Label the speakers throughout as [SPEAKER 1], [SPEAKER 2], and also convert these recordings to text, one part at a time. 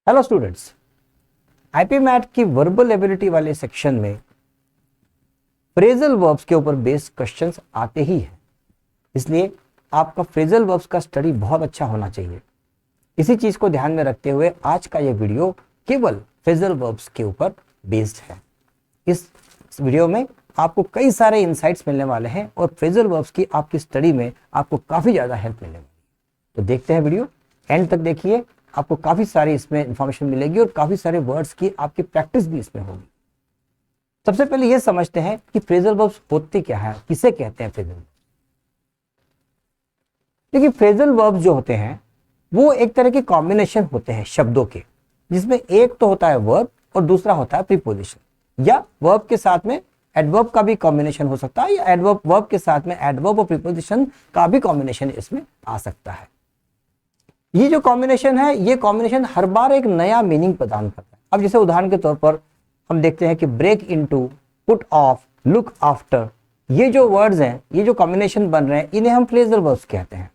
[SPEAKER 1] Hello students, IP math की verbal ability वाले section में फ्रेजल वर्ब्स के ऊपर बेस्ड क्वेश्चंस आते ही हैं। इसलिए आपका फ्रेजल वर्ब्स का स्टडी बहुत अच्छा होना चाहिए। इसी चीज को ध्यान में रखते हुए आज का ये वीडियो केवल फ्रेजल वर्ब्स के ऊपर बेस्ड है। इस वीडियो में आपको कई सारे इंसाइट्स मिलने वाले हैं और फ्रेजल वर्ब्स की आपकी स्टडी में आपको काफी ज्यादा हेल्प मिलने वाली है। तो देखते हैं वीडियो, एंड तक देखिए, आपको काफी सारी इसमें इंफॉर्मेशन मिलेगी और काफी सारे वर्ड्स की आपकी प्रैक्टिस भी इसमें होगी। सबसे पहले ये समझते हैं कि फ्रेजल वर्ब्स होते क्या है, किसे कहते हैं फ्रेजल। देखिए, फ्रेजल वर्ब्स जो होते हैं वो एक तरह के कॉम्बिनेशन होते हैं शब्दों के, जिसमें एक तो होता है वर्ब और दूसरा होता है प्रीपोजिशन, या वर्ब के साथ में एडवर्ब का भी कॉम्बिनेशन हो सकता है, या एडवर्ब वर्ब के साथ में एडवर्ब और प्रीपोजिशन का भी कॉम्बिनेशन इसमें आ सकता है। ये जो कॉम्बिनेशन है, ये कॉम्बिनेशन हर बार एक नया मीनिंग प्रदान करता है। अब जैसे उदाहरण के तौर पर हम देखते हैं कि break into, put off, look after, ये जो वर्ड्स हैं, ये जो कॉम्बिनेशन बन रहे हैं, इन्हें हम फ्रेजल वर्ब्स कहते हैं।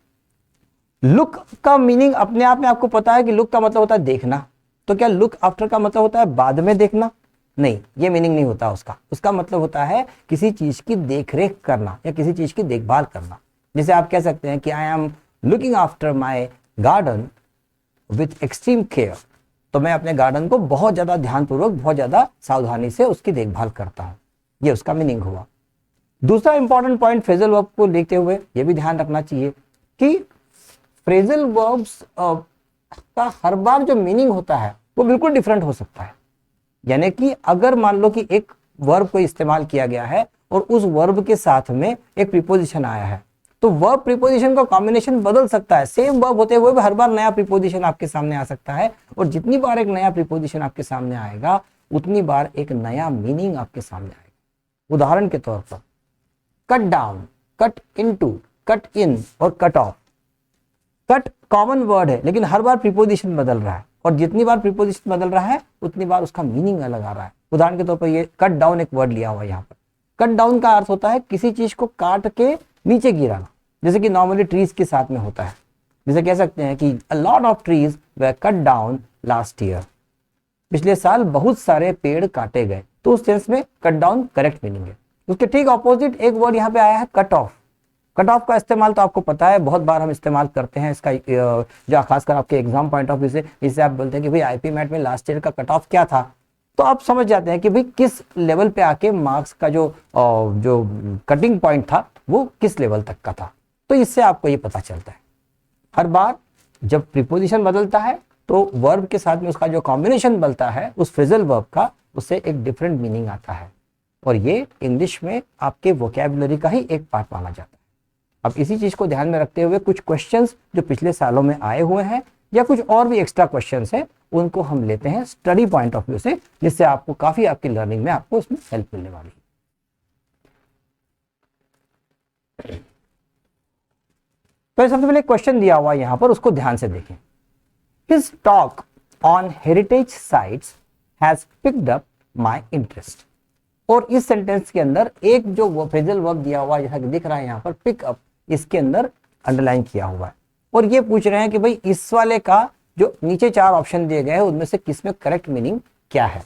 [SPEAKER 1] लुक का मीनिंग अपने आप में आपको पता है कि लुक का मतलब होता है देखना, तो क्या लुक आफ्टर का मतलब होता है बाद में देखना? नहीं, ये मीनिंग नहीं होता उसका। उसका मतलब होता है किसी चीज की देखरेख करना या किसी चीज की देखभाल करना। जैसे आप कह सकते हैं कि I am looking after my garden with extreme care, तो मैं अपने गार्डन को बहुत ज्यादा ध्यानपूर्वक, बहुत ज्यादा सावधानी से उसकी देखभाल करता हूं। ये उसका मीनिंग हुआ। दूसरा इंपॉर्टेंट पॉइंट फ्रेजल वर्ब को देखते हुए यह भी ध्यान रखना चाहिए कि फ्रेजल वर्ब्स का हर बार जो मीनिंग होता है वो बिल्कुल डिफरेंट हो सकता है। यानी कि अगर मान लो कि एक वर्ब को इस्तेमाल किया गया है और उस वर्ब के साथ में एक प्रीपोजिशन आया है, तो वर्ब प्रीपोजिशन का कॉम्बिनेशन बदल सकता है। सेम वर्ब होते हुए भी हर बार नया प्रीपोजिशन आपके सामने आ सकता है, और जितनी बार एक नया प्रीपोजिशन आपके सामने आएगा उतनी बार एक नया मीनिंग आपके सामने आएगा। उदाहरण के तौर पर cut down, cut into, cut in और cut off. Cut common word है, लेकिन हर बार प्रीपोजिशन बदल रहा है, और जितनी बार प्रीपोजिशन बदल रहा है उतनी बार उसका मीनिंग अलग आ रहा है। उदाहरण के तौर पर ये कट डाउन एक वर्ड लिया हुआ है यहाँ पर। कट डाउन का अर्थ होता है किसी चीज को काट के नीचे गिराना, जैसे कि नॉर्मली ट्रीज के साथ में होता है। जैसे कह सकते हैं कि अ lot of trees were cut down last year, पिछले साल बहुत सारे पेड़ काटे गए, तो उस सेंस में कट डाउन करेक्ट मीनिंग है। उसके ठीक ऑपोजिट एक वर्ड यहाँ पे आया है कट ऑफ। कट ऑफ का इस्तेमाल तो आपको पता है, बहुत बार हम इस्तेमाल करते हैं इसका, जो खासकर आपके एग्जाम पॉइंट ऑफ व्यू से, जिससे आप बोलते हैं कि भाई आईपी मैट में लास्ट ईयर का कट ऑफ क्या था, तो आप समझ जाते हैं कि भाई किस लेवल पे आके मार्क्स का जो कटिंग पॉइंट था वो किस लेवल तक का था। तो इससे आपको ये पता चलता है हर बार जब प्रीपोजिशन बदलता है तो वर्ब के साथ में उसका जो कॉम्बिनेशन बनता है उस फ्रेजल वर्ब का, उससे एक डिफरेंट मीनिंग आता है, और ये इंग्लिश में आपके वोकैबुलरी का ही एक पार्ट माना जाता है। अब इसी चीज को ध्यान में रखते हुए कुछ क्वेश्चंस जो पिछले सालों में आए हुए हैं या कुछ और भी एक्स्ट्रा क्वेश्चंस हैं, उनको हम लेते हैं स्टडी पॉइंट ऑफ व्यू से, जिससे आपको काफी आपकी लर्निंग में आपको उसमें हेल्प मिलने वाली है। तो सबसे पहले क्वेश्चन दिया हुआ है यहाँ पर, उसको ध्यान से देखें। His talk on heritage sites has picked up my interest। और इस सेंटेंस के अंदर एक जो फ्रेजल वर्ब दिया हुआ है, जैसा कि दिख रहा है यहाँ पर पिक अप, इसके अंदर अंडरलाइन किया हुआ है, और ये पूछ रहे हैं कि भाई इस वाले का जो नीचे चार ऑप्शन दिए गए हैं उनमें से किसमें करेक्ट मीनिंग क्या है।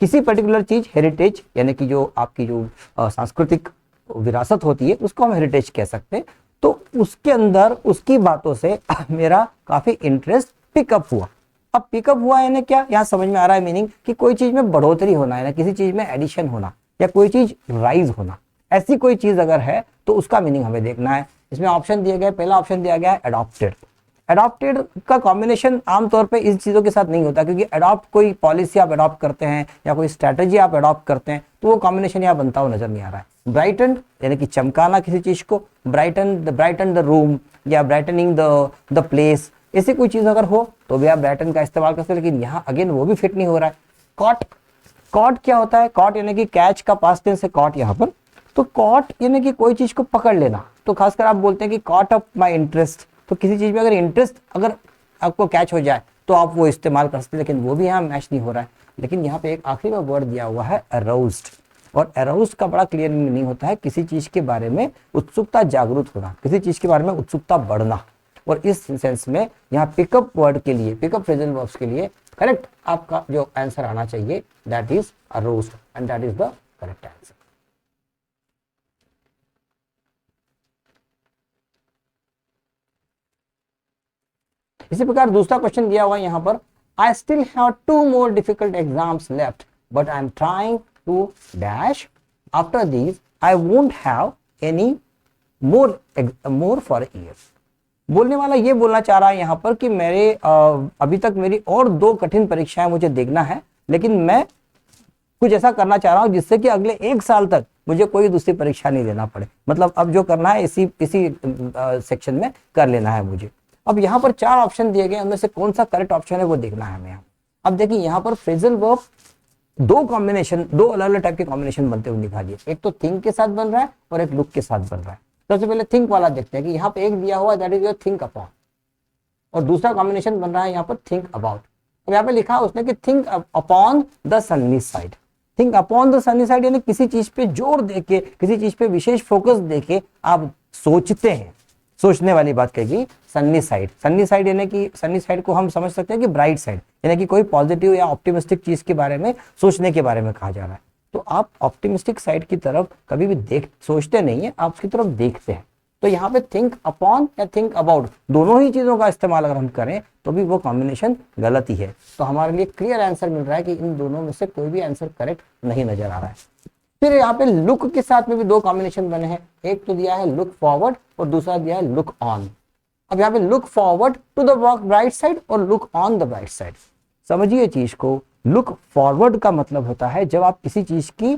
[SPEAKER 1] किसी पर्टिकुलर चीज हेरिटेज, यानी कि जो आपकी जो सांस्कृतिक विरासत होती है उसको हम हेरिटेज कह सकते हैं, तो उसके अंदर उसकी बातों से मेरा काफी इंटरेस्ट पिकअप हुआ। अब पिकअप हुआ यानी क्या, यहाँ समझ में आ रहा है मीनिंग कि कोई चीज में बढ़ोतरी होना है, ना किसी चीज में एडिशन होना, या कोई चीज राइज होना, ऐसी कोई चीज अगर है तो उसका मीनिंग हमें देखना है। इसमें ऑप्शन दिए गए, पहला ऑप्शन दिया गया है अडॉप्टेड। अडॉप्टेड का कॉम्बिनेशन आमतौर पे इन चीजों के साथ नहीं होता, क्योंकि अडॉप्ट कोई पॉलिसी आप अडॉप्ट करते हैं या कोई स्ट्रैटेजी आप अडॉप्ट करते हैं तो वो कॉम्बिनेशन यहाँ बनता हुआ नजर नहीं आ रहा है। ब्राइटन यानी कि चमकाना किसी चीज को, ब्राइटन द रूम या ब्राइटनिंग द प्लेस, ऐसी कोई चीज अगर हो तो भी आप ब्राइटन का इस्तेमाल करते हैं, लेकिन यहाँ अगेन वो भी फिट नहीं हो रहा है। कॉट, कॉट क्या होता है? कॉट यानी कि कैच का पास्ट टेंस है कॉट यहाँ पर, तो कॉट यानी कि कोई चीज को पकड़ लेना। तो खासकर आप बोलते हैं कि कॉट अप माई इंटरेस्ट, तो किसी चीज में अगर इंटरेस्ट अगर आपको कैच हो जाए तो आप वो इस्तेमाल कर सकते हैं, लेकिन वो भी यहाँ मैच नहीं हो रहा है। लेकिन यहाँ पे एक आखिरी में वर्ड दिया हुआ है अराउज्ड, और अराउज्ड का बड़ा क्लियर मीनिंग होता है किसी चीज के बारे में उत्सुकता जागरूक होना, किसी चीज के बारे में उत्सुकता बढ़ना। और इस सेंस में यहाँ पिकअप वर्ड के लिए, पिकअप फ्रेजल वर्ब्स के लिए करेक्ट आपका जो आंसर आना चाहिए that is aroused and that is the correct answer. इसी प्रकार दूसरा क्वेश्चन दिया हुआ है यहाँ पर, I still have 2 more difficult exams left but I am trying to dash after these I won't have any more for a year। बोलने वाला ये बोलना चाह रहा है यहाँ पर कि मेरे अभी तक मेरी और 2 कठिन परीक्षाएं मुझे देखना है, लेकिन मैं कुछ ऐसा करना चाह रहा हूं जिससे कि अगले 1 साल तक मुझे कोई दूसरी परीक्षा नहीं देना पड़े। मतलब अब जो करना है इसी सेक्शन में कर लेना है मुझे। अब यहाँ पर 4 ऑप्शन दिए गए, उनमें से कौन सा करेक्ट ऑप्शन है वो देखना है हमें। अब देखिए यहाँ पर फ्रेजल वर्ब 2 कॉम्बिनेशन, 2 अलग अलग टाइप के कॉम्बिनेशन बनते हुए दिखा दिए। एक तो थिंक के साथ बन रहा है और एक लुक के साथ बन रहा है। सबसे पहले थिंक वाला देखते हैं कि यहाँ पे एक दिया हुआ that is your think upon, और दूसरा कॉम्बिनेशन बन रहा है यहाँ पर थिंक अबाउट। अब यहाँ पे लिखा है उसने कि think upon the sunny side. Think upon the sunny side यानी किसी चीज पे जोर देके, किसी चीज पे विशेष फोकस देके आप सोचते हैं, सोचने वाली बात कहेगी सन्नी साइड। सन्नी साइड यानी कि सन्नी साइड को हम समझ सकते हैं कि ब्राइट साइड, यानी कि कोई पॉजिटिव या ऑप्टिमिस्टिक चीज के बारे में सोचने के बारे में कहा जा रहा है। तो आप ऑप्टिमिस्टिक साइड की तरफ कभी भी सोचते नहीं है, आप उसकी तरफ देखते हैं। तो यहाँ पे थिंक अपॉन या थिंक अबाउट दोनों ही चीजों का इस्तेमाल अगर हम करें तो भी वो कॉम्बिनेशन गलत ही है। तो हमारे लिए क्लियर आंसर मिल रहा है कि इन दोनों में से कोई भी आंसर करेक्ट नहीं नजर आ रहा है। फिर यहाँ पे लुक के साथ में भी 2 कॉम्बिनेशन बने हैं, एक तो दिया है लुक फॉरवर्ड और दूसरा दिया है लुक ऑन। अब यहाँ पे look forward to the bright side और look on the bright side. समझिए चीज को, लुक फॉरवर्ड का मतलब होता है जब आप किसी चीज की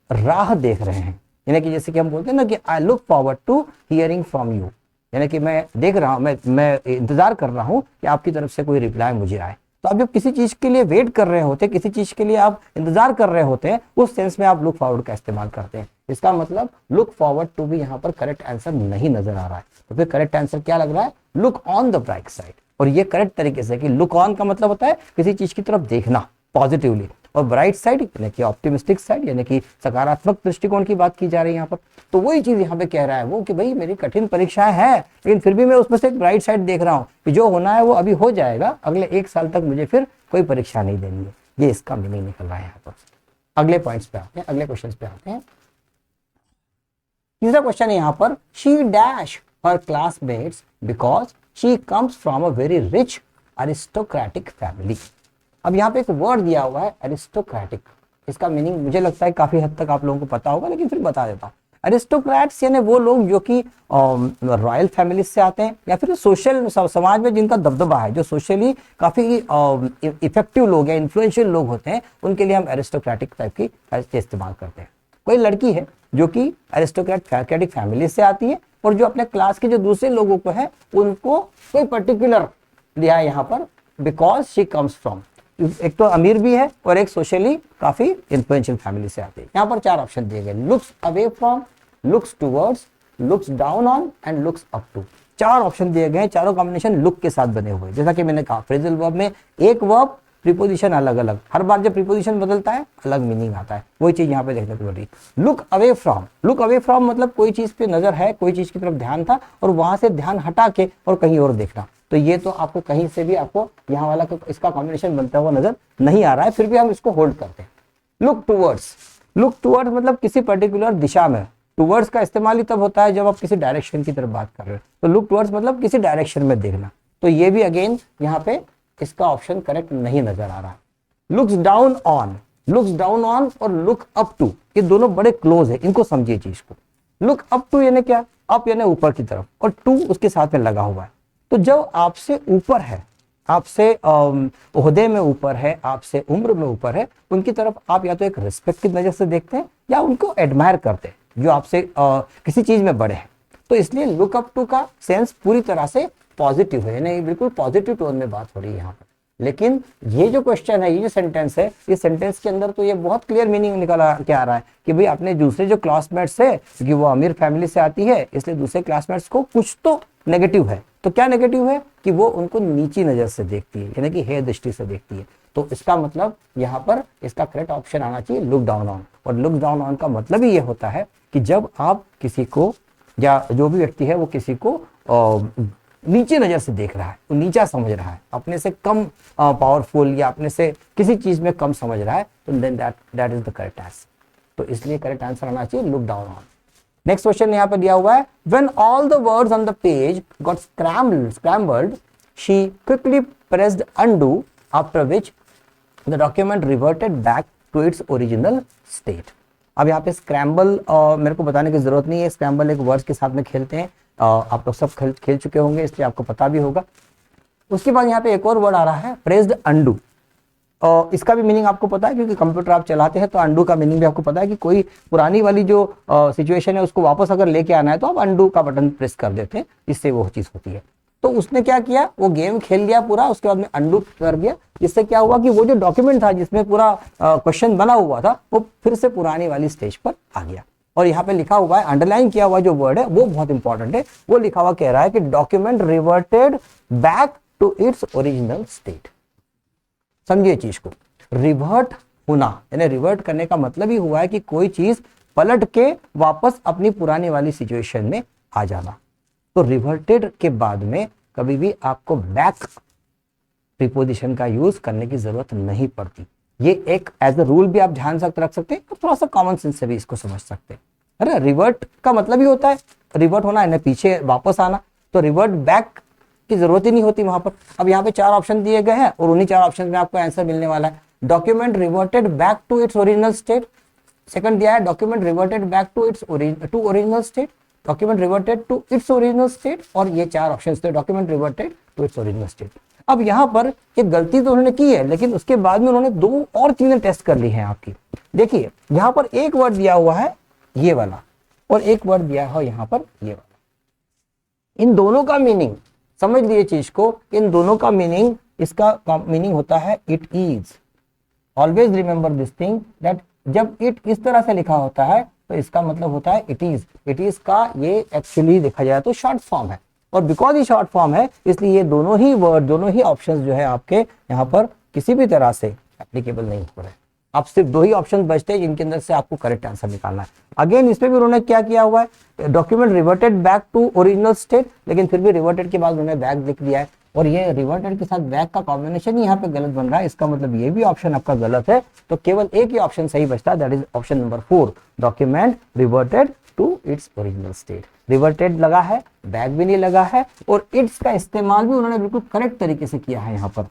[SPEAKER 1] राह देख रहे हैं, यानी कि जैसे कि हम बोलते हैं ना कि I look forward to hearing from you, यानी कि मैं देख रहा हूं, मैं इंतजार कर रहा हूं कि आपकी तरफ से कोई रिप्लाई मुझे आए। तो आप जब किसी चीज के लिए वेट कर रहे होते हैं, किसी चीज के लिए आप इंतजार कर रहे होते हैं, उस सेंस में आप लुक फॉरवर्ड का इस्तेमाल करते हैं। इसका मतलब लुक फॉरवर्ड टू भी यहाँ पर करेक्ट आंसर नहीं नजर आ रहा है। तो फिर करेक्ट आंसर क्या लग रहा है, look on the bright side. और ये करेक्ट तरीके से कि लुक ऑन का मतलब होता है किसी चीज की तरफ देखना पॉजिटिवली, और ब्राइट साइड यानी कि ऑप्टिमिस्टिक साइड यानी कि सकारात्मक दृष्टिकोण की बात की जा रही है यहाँ पर। तो वही चीज यहाँ पे कह रहा है वो कि भाई मेरी कठिन परीक्षाएं हैं, लेकिन फिर भी मैं उसमें से एक ब्राइट साइड देख रहा हूँ कि जो होना है वो अभी हो जाएगा, अगले 1 साल तक मुझे फिर कोई परीक्षा नहीं देनी है। ये इसका मीनिंग निकल रहा है यहाँ पर। अगले पॉइंट्स पे आते हैं, अगले क्वेश्चन पे आते हैं। तीसरा क्वेश्चन है यहाँ पर, she dash her classmates because she comes from a very rich aristocratic family. अब यहाँ पे एक वर्ड दिया हुआ है अरिस्टोक्रेटिक, इसका मीनिंग मुझे लगता है काफी हद तक आप लोगों को पता होगा, लेकिन फिर बता देता हूँ। अरिस्टोक्रेट्स यानी वो लोग जो कि रॉयल फैमिली से आते हैं या फिर सोशल समाज में जिनका दबदबा है, जो सोशली काफी इफेक्टिव लोग हैं, इन्फ्लुएंशियल लोग होते हैं, उनके लिए हम अरिस्टोक्रेटिक टाइप की इस्तेमाल करते हैं। कोई लड़की है जो कि अरिस्टोक्रेटिक फैमिली से आती है और जो अपने क्लास के जो दूसरे लोगों को है उनको कोई पर्टिकुलर दिया है यहाँ पर, बिकॉज शी कम्स फ्रॉम, एक तो अमीर भी है और एक सोशली काफी इन्फ्लुएंशियल फैमिली से आते हैं। यहाँ पर 4 ऑप्शन दिए गए, looks away from, looks towards, looks down on and looks up to. 4 option दिए गए, चारों कॉम्बिनेशन लुक के साथ बने हुए। जैसा कि मैंने कहा फ्रेजल वर्ब में एक वर्ब प्रीपोजिशन अलग अलग, हर बार जब प्रीपोजिशन बदलता है अलग मीनिंग आता है, वही चीज यहाँ पे देखने को मिल रही। Look away from, look away from मतलब कोई चीज पे नजर है, कोई चीज की तरफ ध्यान था और वहां से ध्यान हटा के और कहीं और देखना। तो ये तो आपको कहीं से भी आपको यहाँ वाला इसका कॉम्बिनेशन बनता हुआ नजर नहीं आ रहा है, फिर भी हम इसको होल्ड करते हैं। लुक टूवर्ड्स, लुक टूवर्ड्स मतलब किसी पर्टिकुलर दिशा में। टूवर्ड्स का इस्तेमाल ही तब होता है जब आप किसी डायरेक्शन की तरफ बात कर रहे हो, तो लुक टूवर्ड्स मतलब किसी डायरेक्शन में देखना। तो ये भी अगेन यहाँ पे इसका ऑप्शन करेक्ट नहीं नजर आ रहा है। Looks down on, looks down on और लुक अप टू ये दोनों बड़े क्लोज है, इनको समझिए चीज को। लुक अप टू यानी क्या, अप यानी ऊपर की तरफ और टू उसके साथ में लगा हुआ है। तो जब आपसे ऊपर है, आपसे ओहदे में ऊपर है, आपसे उम्र में ऊपर है, उनकी तरफ आप या तो एक रिस्पेक्ट की नजर से देखते हैं या उनको एडमायर करते हैं जो आपसे किसी चीज में बड़े हैं। तो इसलिए लुक अप टू का सेंस पूरी तरह से पॉजिटिव है, यानी बिल्कुल पॉजिटिव टोन में बात हो रही है यहाँ पर। लेकिन ये जो क्वेश्चन है, ये जो सेंटेंस है, इस सेंटेंस के अंदर तो ये बहुत क्लियर मीनिंग निकल के आ रहा है कि भाई अपने दूसरे जो क्लासमेट्स है, क्योंकि वो अमीर फैमिली से आती है इसलिए दूसरे क्लासमेट्स को कुछ तो नेगेटिव है। तो क्या नेगेटिव है कि वो उनको नीची नजर से देखती है, यानी कि हेय दृष्टि से देखती है। तो इसका मतलब यहाँ पर इसका करेक्ट ऑप्शन आना चाहिए लुक डाउन ऑन। और लुक डाउन ऑन का मतलब ही ये होता है कि जब आप किसी को या जो भी व्यक्ति है वो किसी को नीचे नजर से देख रहा है, वो नीचा समझ रहा है, अपने से कम पावरफुल या अपने से किसी चीज में कम समझ रहा है, तो then that is the correct answer. तो इसलिए करेक्ट आंसर आना चाहिए look down on. Next question यहाँ पे दिया हुआ है, when all the words on the page got scrambled she quickly pressed undo after which the document reverted back to its original state। अब यहाँ पे स्क्रैम्बल मेरे को बताने की जरूरत नहीं है, स्क्रैम्बल एक वर्ड्स के साथ में खेलते हैं, आप लोग सब खेल चुके होंगे इसलिए आपको पता भी होगा। उसके बाद यहाँ पे एक और वर्ड आ रहा है प्रेस्ड अंडू, इसका भी मीनिंग आपको पता है क्योंकि कंप्यूटर आप चलाते हैं तो अंडू का मीनिंग भी आपको पता है कि कोई पुरानी वाली जो सिचुएशन है उसको वापस अगर लेके आना है तो आप अंडू का बटन प्रेस कर देते हैं, इससे वो चीज होती है। तो उसने क्या किया, वो गेम खेल लिया पूरा, उसके बाद में अंडू कर दिया, जिससे क्या हुआ कि वो जो डॉक्यूमेंट था जिसमें पूरा क्वेश्चन बना हुआ था वो फिर से पुरानी वाली स्टेज पर आ गया। और यहाँ पे लिखा हुआ है, अंडरलाइन किया हुआ जो वर्ड है वो बहुत इंपॉर्टेंट है, वो लिखा हुआ कह रहा है कि document reverted back to its original state. समझिए चीज को, रिवर्ट होना यानी रिवर्ट करने का मतलब ही हुआ है कि कोई चीज पलट के वापस अपनी पुरानी वाली सिचुएशन में आ जाना। तो रिवर्टेड के बाद में कभी भी आपको बैक प्रीपोजिशन का यूज करने की जरूरत नहीं पड़ती। ये एक एज अ रूल भी आप ध्यान से रख सकते हैं, थोड़ा सा कॉमन सेंस से भी इसको समझ सकते हैं। अरे रिवर्ट का मतलब ही होता है रिवर्ट होना है, पीछे वापस आना, तो रिवर्ट बैक की जरूरत ही नहीं होती वहां पर। अब यहाँ पे 4 ऑप्शन दिए गए हैं और उन्हीं 4 ऑप्शन में आपको आंसर मिलने वाला है। Document reverted back to its original state, second दिया है document reverted back to its original state, document reverted to its original state, और ये 4 ऑप्शन थे document reverted to its original state. अब यहाँ पर एक गलती तो उन्होंने की है, लेकिन उसके बाद में उन्होंने 2 और चीजें टेस्ट कर ली हैं आपकी। देखिए यहाँ पर एक वर्ड दिया हुआ है ये वाला और एक वर्ड दिया है यहाँ पर ये वाला, इन दोनों का मीनिंग समझ लिए चीज को, इन दोनों का मीनिंग, इसका मीनिंग होता है it is. Always remember this thing that जब इट इस तरह से लिखा होता है तो इसका मतलब होता है इट इज। इट इज का ये एक्चुअली देखा जाए तो शॉर्ट फॉर्म है, और बिकॉज ये शॉर्ट फॉर्म है इसलिए ये दोनों ही वर्ड, दोनों ही ऑप्शंस जो है आपके यहाँ पर किसी भी तरह से एप्लीकेबल नहीं हो रहे। अब सिर्फ 2 ही ऑप्शन बचते हैं जिनके अंदर से आपको करेक्ट आंसर निकालना है। अगेन इसमें भी उन्होंने क्या किया हुआ है, document reverted back to original state, लेकिन फिर भी रिवर्टेड के बाद उन्होंने बैक लिख दिया है, और ये रिवर्टेड के साथ बैक का कॉम्बिनेशन ही यहाँ पे गलत बन रहा है। इसका मतलब ये भी ऑप्शन आपका गलत है, तो केवल एक ही ऑप्शन सही बचता है, that is option number 4, document reverted to its original state. Reverted लगा है, बैक भी नहीं लगा है, और इट्स का इस्तेमाल भी उन्होंने बिल्कुल करेक्ट तरीके से किया है। यहाँ पर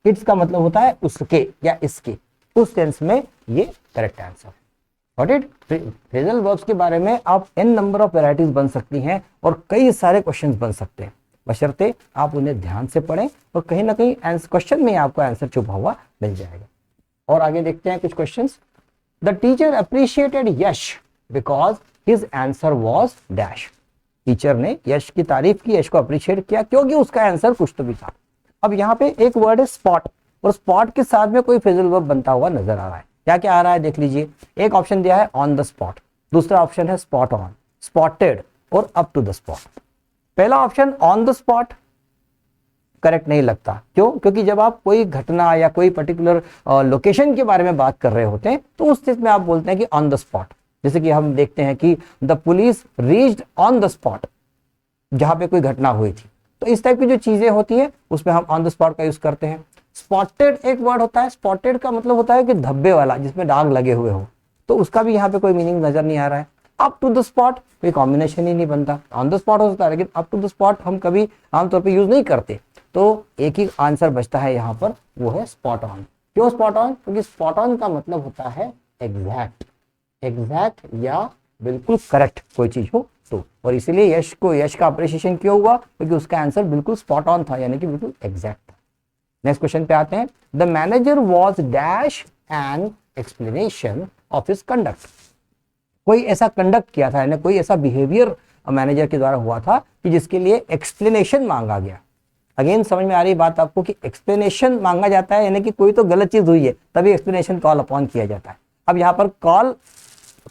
[SPEAKER 1] इट्स का मतलब होता है उसके या इसके, उस सेंस में ये correct answer. Got it. Phrasal verbs के बारे में आप n नंबर ऑफ वैरायटीज बन सकती हैं और कई सारे क्वेश्चंस बन सकते हैं, बशर्ते आप उन्हें ध्यान से पढ़ें और कहीं ना कहीं क्वेश्चन में आपको आंसर छुपा हुआ मिल जाएगा। और आगे देखते हैं कुछ questions. The teacher appreciated Yash because his answer was dash. Teacher ने यश की तारीफ की, यश को अप्रिशिएट किया क्योंकि उसका आंसर कुछ तो भी था। अब यहाँ पे एक वर्ड है स्पॉट, और स्पॉट के साथ में कोई फ्रेजल वर्ब बनता हुआ नजर आ रहा है। क्या क्या आ रहा है देख लीजिए। एक ऑप्शन दिया है ऑन द स्पॉट, दूसरा ऑप्शन है स्पॉट ऑन, स्पॉटेड और अप टू द स्पॉट। पहला option on the spot correct नहीं लगता। क्यों? क्योंकि जब आप कोई घटना या कोई पर्टिकुलर लोकेशन के बारे में बात कर रहे होते हैं तो उस चीज में आप बोलते हैं कि ऑन द स्पॉट। जैसे कि हम देखते हैं कि the police reached on the spot, जहां पे कोई घटना हुई थी। तो इस टाइप की जो चीजें होती है उसमें हम ऑन द स्पॉट का यूज करते हैं। स्पॉटेड एक वर्ड होता है, स्पॉटेड का मतलब होता है कि धब्बे वाला, जिसमें दाग लगे हुए हो, तो उसका भी यहाँ पे कोई मीनिंग नजर नहीं आ रहा है। अप टू द स्पॉट कोई कॉम्बिनेशन ही नहीं बनता, ऑन द स्पॉट हो सकता है लेकिन अप टू द स्पॉट हम कभी आमतौर पे यूज नहीं करते। तो एक ही आंसर बचता है यहाँ पर, वो है स्पॉट ऑन। क्यों स्पॉट ऑन? क्योंकि स्पॉट ऑन का मतलब होता है एग्जैक्ट, एग्जैक्ट या बिल्कुल करेक्ट कोई चीज हो तो। और इसीलिए यश को, यश का अप्रिसिएशन क्यों हुआ? क्योंकि उसका आंसर बिल्कुल स्पॉट ऑन था, यानी कि बिल्कुल एग्जैक्ट था। नेक्स्ट क्वेश्चन पे आते हैं। The manager was dash an explanation of his conduct. कोई ऐसा कंडक्ट किया था, यानी कोई ऐसा बिहेवियर मैनेजर के द्वारा हुआ था कि जिसके लिए एक्सप्लेनेशन मांगा गया। अगेन समझ में आ रही बात आपको कि एक्सप्लेनेशन मांगा जाता है, यानी कि कोई तो गलत चीज हुई है तभी एक्सप्लेनेशन कॉल अपॉन किया जाता है। अब यहाँ पर call,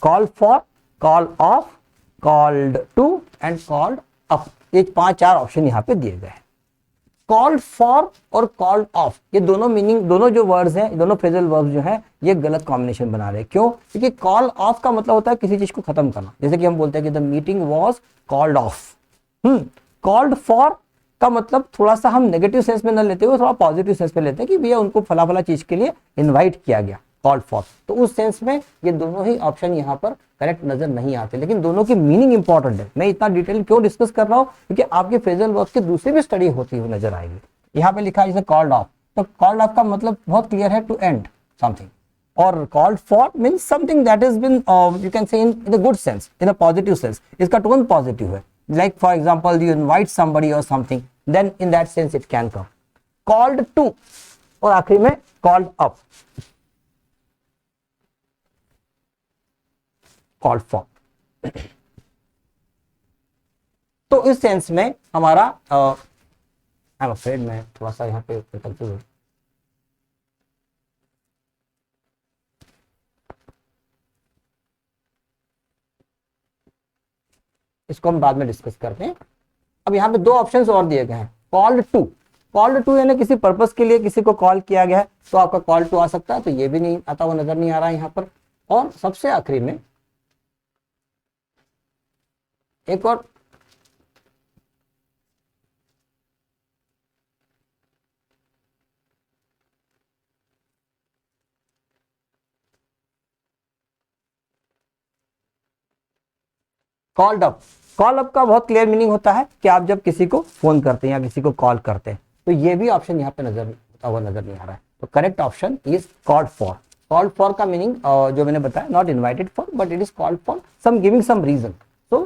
[SPEAKER 1] call for, call off, called to and called up, ये 5-4 ऑप्शन यहाँ पे दिए गए हैं। कॉल्ड फॉर और कॉल्ड ऑफ, ये दोनों मीनिंग, दोनों जो वर्ड्स हैं, दोनों फ्रेजल वर्ब्स जो हैं, ये गलत कॉम्बिनेशन बना रहे हैं। क्यों? क्योंकि कॉल ऑफ का मतलब होता है किसी चीज को खत्म करना, जैसे कि हम बोलते हैं कि the meeting was called off. Called for का मतलब थोड़ा सा हम नेगेटिव सेंस में न लेते हुए थोड़ा पॉजिटिव सेंस में लेते हैं कि भैया उनको फला फला चीज के लिए इनवाइट किया गया, कॉल्ड फॉर। तो उस सेंस में ये दोनों ही ऑप्शन यहाँ पर करेक्ट नजर नहीं आते, लेकिन दोनों की मीनिंग इंपॉर्टेंट है। मैं इतना डिटेल क्यों डिस्कस कर रहा हूँ, क्योंकि आपके फ्रेजल वर्ब्स की दूसरी भी स्टडी होती हुई नजर आएगी। यहाँ पे लिखा है जैसे कॉल्ड ऑफ, तो कॉल्ड ऑफ का मतलब बहुत क्लियर है, टू एंड समथिंग, और called for means something that is been you can say in the good sense, in a positive sense, इसका टोन पॉजिटिव है। Like for example you invite somebody और something, then in that sense it can come. Called to, और आखिरी में called up, called for. तो इस sense में हमारा आई एम अफ्रेड, मैं थोड़ा सा यहाँ पे कंफ्यूज हूं। इसको हम बाद में डिस्कस करते हैं। अब यहाँ पे दो ऑप्शंस और दिए गए हैं, कॉल्ड टू। कॉल्ड टू यानी किसी पर्पस के लिए किसी को कॉल किया गया है, तो आपका कॉल टू आ सकता है, तो ये भी नहीं आता हुआ नजर नहीं आ रहा है यहाँ पर। और सबसे आखिरी में एक और कॉल्ड अप। कॉल अप का बहुत क्लियर मीनिंग होता है कि आप जब किसी को फोन करते हैं या किसी को कॉल करते हैं, तो ये भी ऑप्शन यहाँ पे नजर नहीं आ रहा है। तो correct option is called for. Called for का मीनिंग जो मैंने बताया, not invited for but it is called for some giving some reason. So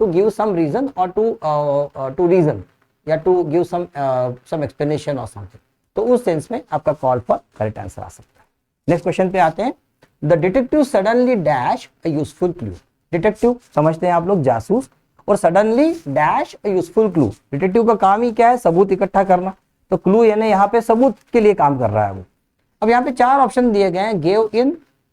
[SPEAKER 1] to give some reason और टू रीजन या टू गिव सम एक्सप्लेनेशन और something, तो उस sense में आपका कॉल फॉर करेक्ट आंसर आ सकता है। नेक्स्ट क्वेश्चन पे आते हैं। The detective suddenly dash a useful clue. Detective समझते हैं आप लोग, जासूस, और suddenly dash a useful clue. Detective का काम ही क्या है, सबूत इकट्ठा करना, तो क्लू यानी यहाँ पे सबूत के लिए काम कर रहा है वो। अब यहाँ पे चार ऑप्शन दिए गए हैं, gave in,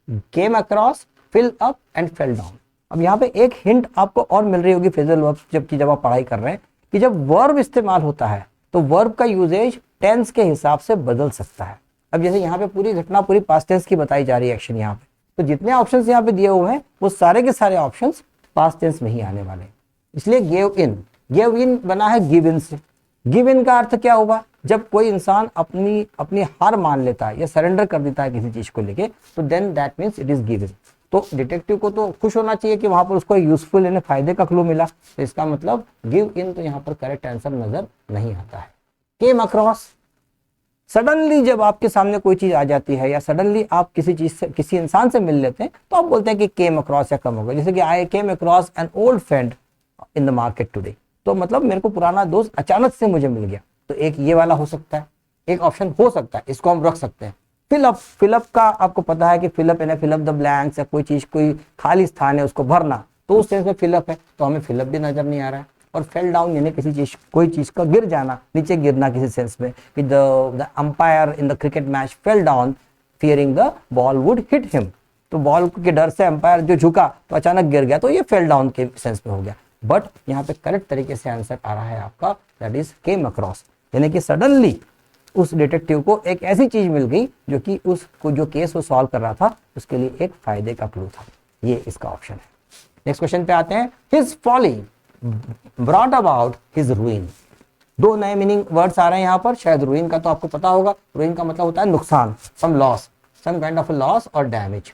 [SPEAKER 1] came across, fill up and fell down. अब यहाँ पे एक हिंट आपको और मिल रही होगी फ्रेजल वर्ब जबकि जब आप पढ़ाई कर रहे हैं, कि जब वर्ब इस्तेमाल होता है तो वर्ब का यूजेज टेंस के हिसाब से बदल सकता है। अब जैसे यहाँ पे पूरी घटना पूरी पास्ट टेंस की बताई जा रही है, एक्शन यहाँ पे, तो जितने ऑप्शंस यहाँ पे दिए हुए हैं वो सारे के सारे ऑप्शंस पास्ट टेंस में ही आने वाले हैं। इसलिए गेव इन बना है गिव इन से। गिव इन का अर्थ क्या हुआ, जब कोई इंसान अपनी हार मान लेता है या सरेंडर कर देता है किसी चीज को लेके, तो then that means it is given. तो डिटेक्टिव को तो खुश होना चाहिए कि वहां पर उसको यूजफुल यानी फायदे का क्लू मिला, तो इसका मतलब गिव इन तो यहाँ पर करेक्ट आंसर नजर नहीं आता है। केम अक्रॉस, सडनली जब आपके सामने कोई चीज आ जाती है या सडनली आप किसी चीज से किसी इंसान से मिल लेते हैं, तो आप बोलते हैं कि केम अक्रॉस या कम हो गया। जैसे कि I came across an old friend in the market today, तो मतलब मेरे को पुराना दोस्त अचानक से मुझे मिल गया, तो एक ये वाला हो सकता है, एक ऑप्शन हो सकता है, इसको हम रख सकते हैं। फिलअप का आपको पता है कि फिलअप यानी फिलअप द ब्लैंक्स, या कोई चीज कोई खाली स्थान है उसको भरना, तो उस सेंस में फिलअप है, तो हमें फिलअप भी नजर नहीं आ रहा है। और फेल डाउन यानी किसी चीज कोई चीज का गिर जाना, नीचे गिरना किसी सेंस में, कि the umpire in the cricket match fell down fearing the ball would hit him, तो बॉल के डर से अंपायर जो झुका तो अचानक गिर गया, तो ये फेल डाउन के सेंस में हो गया। बट यहाँ पे करेक्ट तरीके से आंसर आ रहा है आपका, दैट इज केम अक्रॉस, यानी कि सडनली उस डिटेक्टिव को एक ऐसी चीज मिल गई जो कि उसको जो केस वो सॉल्व कर रहा था उसके लिए एक फायदे का क्लू था। ये इसका ऑप्शन है। नेक्स्ट क्वेश्चन पे आते हैं। His folly brought about his ruin. दो नए मीनिंग वर्ड्स आ रहे हैं यहाँ पर। शायद रूइन का तो आपको पता होगा, रूइन का मतलब होता है नुकसान, some loss, some kind of loss और डैमेज।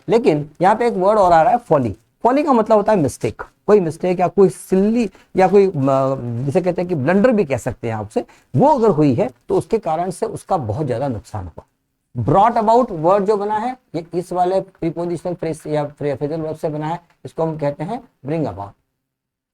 [SPEAKER 1] लेकिन यहाँ पे एक वर्ड और आ रहा है फॉली। फॉली का मतलब होता है मिस्टेक, कोई मिस्टेक या कोई सिल्ली या कोई जिसे कहते हैं कि ब्लंडर भी कह सकते हैं आपसे, वो अगर हुई है तो उसके कारण से उसका बहुत ज्यादा नुकसान हुआ। ब्रॉट अबाउट वर्ड जो बना है ये इस वाले प्रीपोजिशनल फ्रेज या फ्रेजल वर्ब से बना है, इसको हम कहते हैं ब्रिंग अबाउट।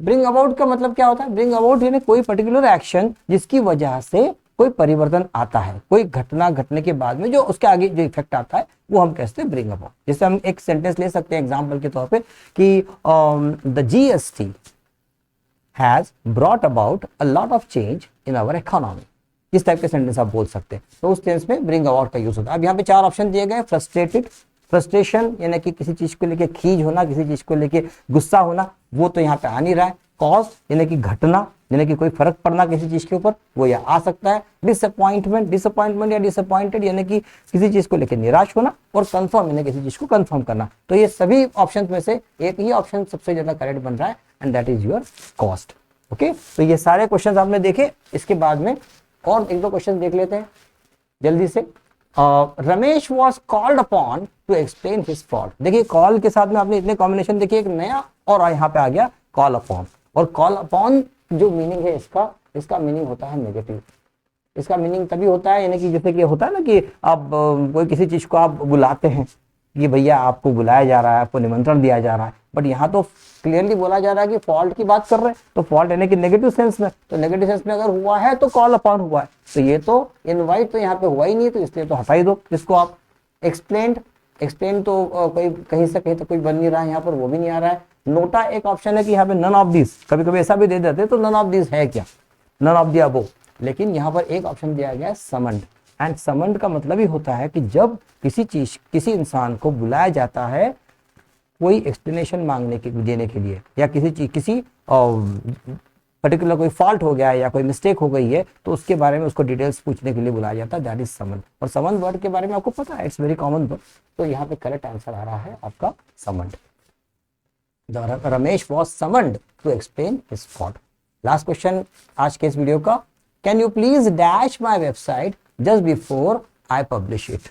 [SPEAKER 1] ब्रिंग अबाउट का मतलब क्या होता है, ब्रिंग अबाउट यानी कोई पर्टिकुलर एक्शन जिसकी वजह से कोई परिवर्तन आता है, कोई घटना घटने के बाद में जो उसके आगे जो इफेक्ट आता है वो हम कहते हैं ब्रिंग अबाउट। जैसे हम एक सेंटेंस ले सकते हैं एग्जांपल के तौर पे कि the GST has brought about a lot of change in our economy. इस टाइप के सेंटेंस आप बोल सकते हैं, तो उस सेंस में ब्रिंग अबाउट का यूज होता है। अब यहाँ पे चार ऑप्शन दिए गए। फ्रस्ट्रेटेड, फ्रस्ट्रेशन यानी कि किसी चीज को लेके खीज होना, किसी चीज को लेके गुस्सा होना, वो तो यहाँ पे आ नहीं रहा है। कॉज यानी कि घटना, यानी कि कोई फर्क पड़ना किसी चीज के ऊपर, वो यह आ सकता है। डिसअपॉइंटमेंट या डिसअपॉइंटेड यानी कि किसी चीज को लेकर निराश होना, और कंफर्म यानी किसी चीज को कंफर्म करना। तो ये सभी ऑप्शंस में से एक ही ऑप्शन सबसे ज्यादा करेक्ट बन रहा है, and that is your cost. Okay, तो ये सारे क्वेश्चंस आपने देखे। इसके बाद में और एक दो क्वेश्चन देख लेते हैं जल्दी से। Ramesh was called upon two explain his fault. देखिए कॉल के साथ में आपने इतने कॉम्बिनेशन देखिए, एक नया और यहाँ पे आ गया कॉल अपॉन। और कॉल अपॉन जो मीनिंग है इसका मीनिंग होता है नेगेटिव। इसका मीनिंग तभी होता है, यानी कि जैसे कि होता है ना कि आप कोई किसी चीज को आप बुलाते हैं कि भैया आपको बुलाया जा रहा है, आपको निमंत्रण दिया जा रहा है, बट यहाँ तो क्लियरली बोला जा रहा है कि फॉल्ट की बात कर रहे हैं, तो फॉल्ट यानी कि नेगेटिव सेंस में, तो नेगेटिव सेंस में अगर हुआ है तो कॉल अपॉन हुआ है, तो ये तो इनवाइट तो यहाँ पे हुआ ही नहीं, तो इसलिए तो हटा ही दो इसको आप। एक्सप्लेन तो कोई कहीं से कहीं तो कोई बन नहीं रहा है यहाँ पर, वो भी नहीं आ रहा है। नोटा एक ऑप्शन है कि यहाँ पे नन ऑफ दिस, कभी कभी ऐसा भी दे देते तो नन ऑफ दिस है क्या, नन ऑफ द अबव, लेकिन यहाँ पर एक ऑप्शन दिया गया है समन्ड। एंड समन्ड का मतलब ही होता है कि जब किसी इंसान को बुलाया जाता है कोई एक्सप्लेनेशन मांगने के देने के लिए, या किसी पर्टिकुलर कोई फॉल्ट हो गया है या कोई मिस्टेक हो गई है, तो उसके बारे में उसको डिटेल्स पूछने के लिए बुलाया जाता है, दैट इज समन। और समन वर्ड के बारे में आपको पता है, इट्स वेरी कॉमन वर्ड, तो यहाँ पे करेक्ट आंसर आ रहा है आपका summoned. Ramesh was summoned to explain his fault. Last question आज के इस वीडियो का, can you please dash my website just before I publish it.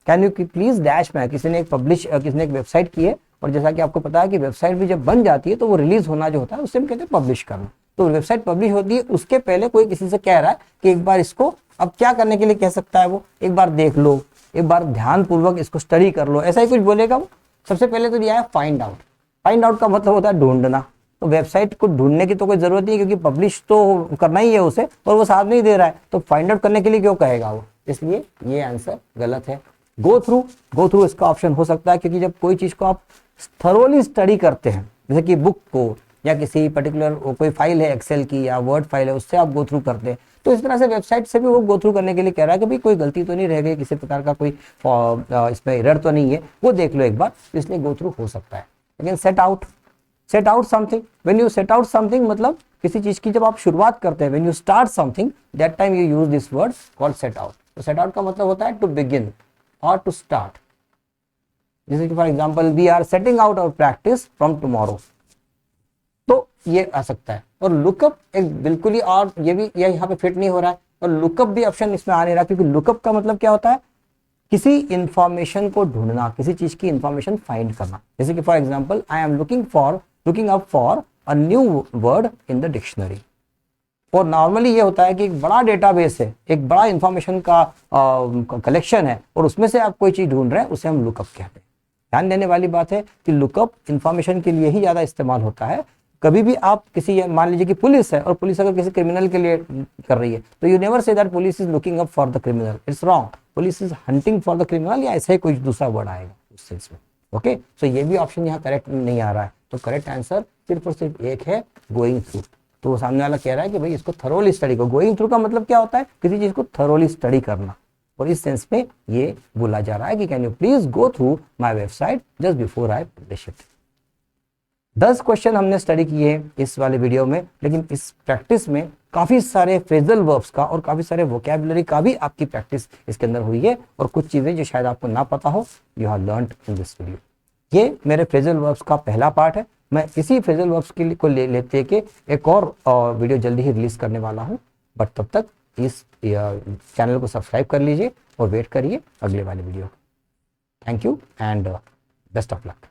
[SPEAKER 1] Can you please dash my, किसी ने एक वेबसाइट की है, और जैसा कि आपको पता है कि वेबसाइट भी जब बन जाती है तो वो रिलीज होना जो होता है उससे हम कहते हैं पब्लिश करना। तो वेबसाइट पब्लिश होती है, उसके पहले कोई किसी से कह रहा है कि एक बार इसको, अब क्या करने के लिए कह सकता है वो, एक बार देख लो, एक बार ध्यान पूर्वक इसको स्टडी कर लो, ऐसा ही कुछ बोलेगा वो। सबसे पहले तो दिया है फाइंड आउट। फाइंड आउट का मतलब होता है ढूंढना, तो वेबसाइट को ढूंढने की तो कोई जरूरत नहीं, क्योंकि पब्लिश तो करना ही है उसे, और वो साथ नहीं दे रहा है, तो फाइंड आउट करने के लिए क्यों कहेगा वो, इसलिए ये आंसर गलत है। गो थ्रू इसका ऑप्शन हो सकता है, क्योंकि जब कोई चीज को आप थरोली स्टडी करते हैं, जैसे कि बुक को या किसी पर्टिकुलर कोई फाइल है एक्सेल की या वर्ड फाइल है, उससे आप गो थ्रू करते हैं, तो इस तरह से वेबसाइट से भी वो गो थ्रू करने के लिए कह रहा है कि भाई कोई गलती तो नहीं रह गई, किसी प्रकार का कोई इसमें एरर तो नहीं है, वो देख लो एक बार, इसलिए गो थ्रू हो सकता है। लेकिन set out something, when you set out something मतलब किसी चीज की जब आप शुरुआत करते हैं, when you start something that time you use this word called set out. तो सेट आउट का मतलब होता है टू बिगिन और टू स्टार्ट। जैसे कि for example we are setting out our practice from tomorrow, तो ये आ सकता है। और लुकअप एक बिल्कुल ही, और ये भी ये यहाँ पे फिट नहीं हो रहा है, और लुकअप भी ऑप्शन इसमें आ नहीं रहा, क्योंकि लुकअप का मतलब क्या होता है, किसी इंफॉर्मेशन को ढूंढना, किसी चीज की इंफॉर्मेशन फाइंड करना। जैसे कि for example I am looking up for a new word in the dictionary. और नॉर्मली ये होता है कि एक बड़ा डेटाबेस है, एक बड़ा इंफॉर्मेशन का कलेक्शन है, और उसमें से आप कोई चीज ढूंढ रहे हैं, उसे हम लुकअप कहते हैं। ध्यान देने वाली बात है कि लुकअप इंफॉर्मेशन के लिए ही ज्यादा इस्तेमाल होता है। कभी भी आप किसी, मान लीजिए कि पुलिस है और पुलिस अगर किसी क्रिमिनल के लिए कर रही है, तो you never say that police is looking up for the criminal, it's wrong, police is hunting for the criminal, या ऐसा ही कोई दूसरा वर्ड आएगा उस सेंस में। ओके, सो ये भी ऑप्शन यहाँ करेक्ट नहीं आ रहा है, तो करेक्ट आंसर सिर्फ और सिर्फ एक है, गोइंग थ्रू। तो सामने वाला कह रहा है कि भाई इसको थरोली स्टडी करो। गोइंग थ्रू का मतलब क्या होता है, किसी चीज को थरोली स्टडी करना, और इस सेंस में ये बोला जा रहा है कि can you please go through my website just before I publish it. 10 question हमने स्टडी किए इस वाले वीडियो में, लेकिन इस प्रैक्टिस में काफी सारे फ्रेजल वर्ब्स का और काफी सारे वोकैबुलरी का भी आपकी प्रैक्टिस इसके अंदर हुई है, और कुछ चीजें जो शायद आपको ना पता हो, you have learned in this video. ये मेरे फ्रेजल वर्ब्स का पहला पार्ट है। मैं इसी फ्रेजल वर्ब्स को लेते के एक और वीडियो जल्दी ही रिलीज करने वाला हूँ, बट तब तक इस चैनल को सब्सक्राइब कर लीजिए और वेट करिए अगले वाले video. Thank you and best of luck.